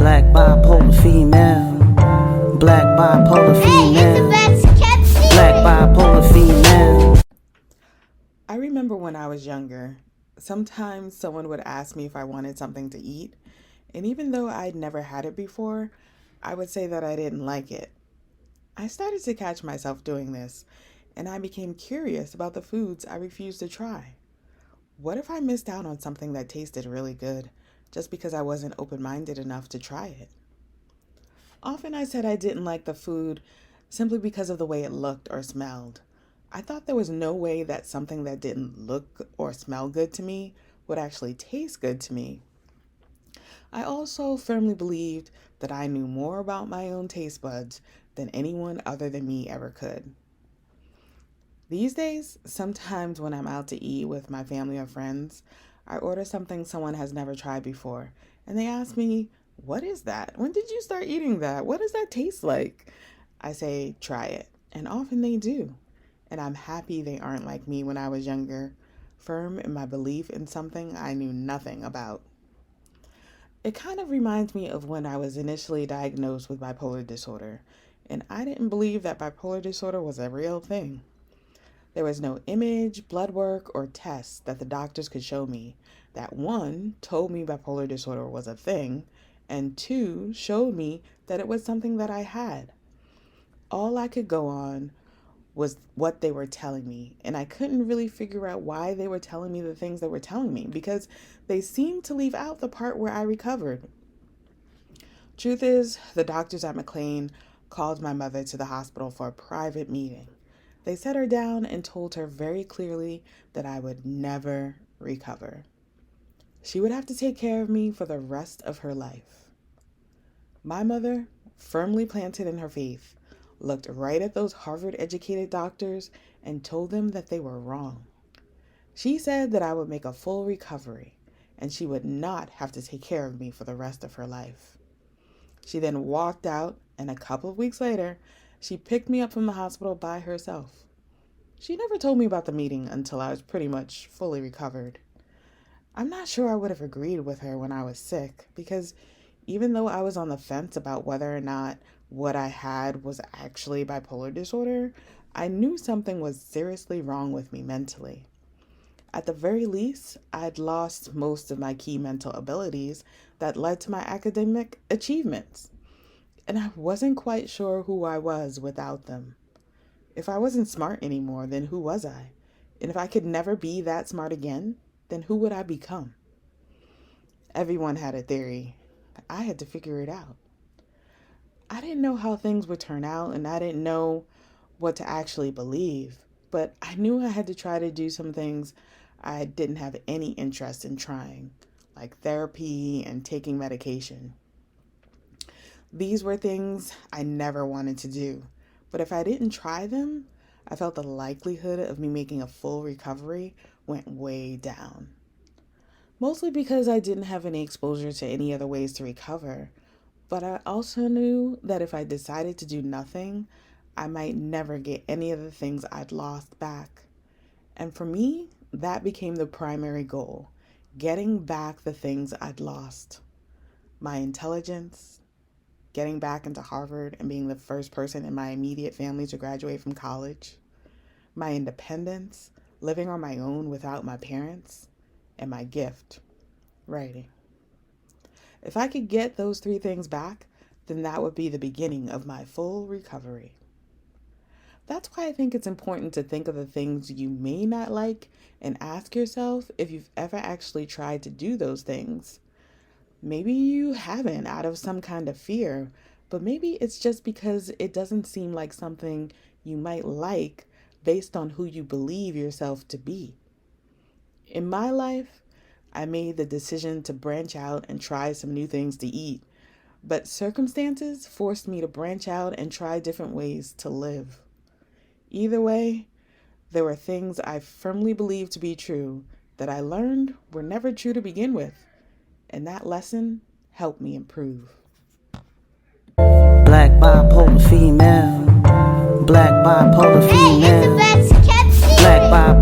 Black bipolar female. Black bipolar female. Black bipolar female. I remember when I was younger, sometimes someone would ask me if I wanted something to eat, and even though I'd never had it before, I would say that I didn't like it. I started to catch myself doing this, and I became curious about the foods I refused to try. What if I missed out on something that tasted really good just because I wasn't open-minded enough to try it? Often I said I didn't like the food simply because of the way it looked or smelled. I thought there was no way that something that didn't look or smell good to me would actually taste good to me. I also firmly believed that I knew more about my own taste buds than anyone other than me ever could. These days, sometimes when I'm out to eat with my family or friends, I order something someone has never tried before, and they ask me, "What is that? When did you start eating that? What does that taste like?" I say, "Try it," and often they do. And I'm happy they aren't like me when I was younger, firm in my belief in something I knew nothing about. It kind of reminds me of when I was initially diagnosed with bipolar disorder, and I didn't believe that bipolar disorder was a real thing. There was no image, blood work, or tests that the doctors could show me that, one, told me bipolar disorder was a thing, and two, showed me that it was something that I had. All I could go on was what they were telling me, and I couldn't really figure out why they were telling me the things they were telling me because they seemed to leave out the part where I recovered. Truth is, the doctors at McLean called my mother to the hospital for a private meeting. They sat her down and told her very clearly that I would never recover. She would have to take care of me for the rest of her life. My mother, firmly planted in her faith, looked right at those Harvard-educated doctors and told them that they were wrong. She said that I would make a full recovery and she would not have to take care of me for the rest of her life. She then walked out, and a couple of weeks later, she picked me up from the hospital by herself. She never told me about the meeting until I was pretty much fully recovered. I'm not sure I would have agreed with her when I was sick because even though I was on the fence about whether or not what I had was actually bipolar disorder, I knew something was seriously wrong with me mentally. At the very least, I'd lost most of my key mental abilities that led to my academic achievements, and I wasn't quite sure who I was without them. If I wasn't smart anymore, then who was I? And if I could never be that smart again, then who would I become? Everyone had a theory. I had to figure it out. I didn't know how things would turn out, and I didn't know what to actually believe, but I knew I had to try to do some things I didn't have any interest in trying, like therapy and taking medication. These were things I never wanted to do, but if I didn't try them, I felt the likelihood of me making a full recovery went way down. Mostly because I didn't have any exposure to any other ways to recover, but I also knew that if I decided to do nothing, I might never get any of the things I'd lost back. And for me, that became the primary goal, getting back the things I'd lost. My intelligence, getting back into Harvard and being the first person in my immediate family to graduate from college, my independence, living on my own without my parents, and my gift, writing. If I could get those three things back, then that would be the beginning of my full recovery. That's why I think it's important to think of the things you may not like and ask yourself if you've ever actually tried to do those things. Maybe you haven't out of some kind of fear, but maybe it's just because it doesn't seem like something you might like based on who you believe yourself to be. In my life, I made the decision to branch out and try some new things to eat, but circumstances forced me to branch out and try different ways to live. Either way, there were things I firmly believed to be true that I learned were never true to begin with, and that lesson helped me improve. Black bipolar female. Black bipolar female. Black bipolar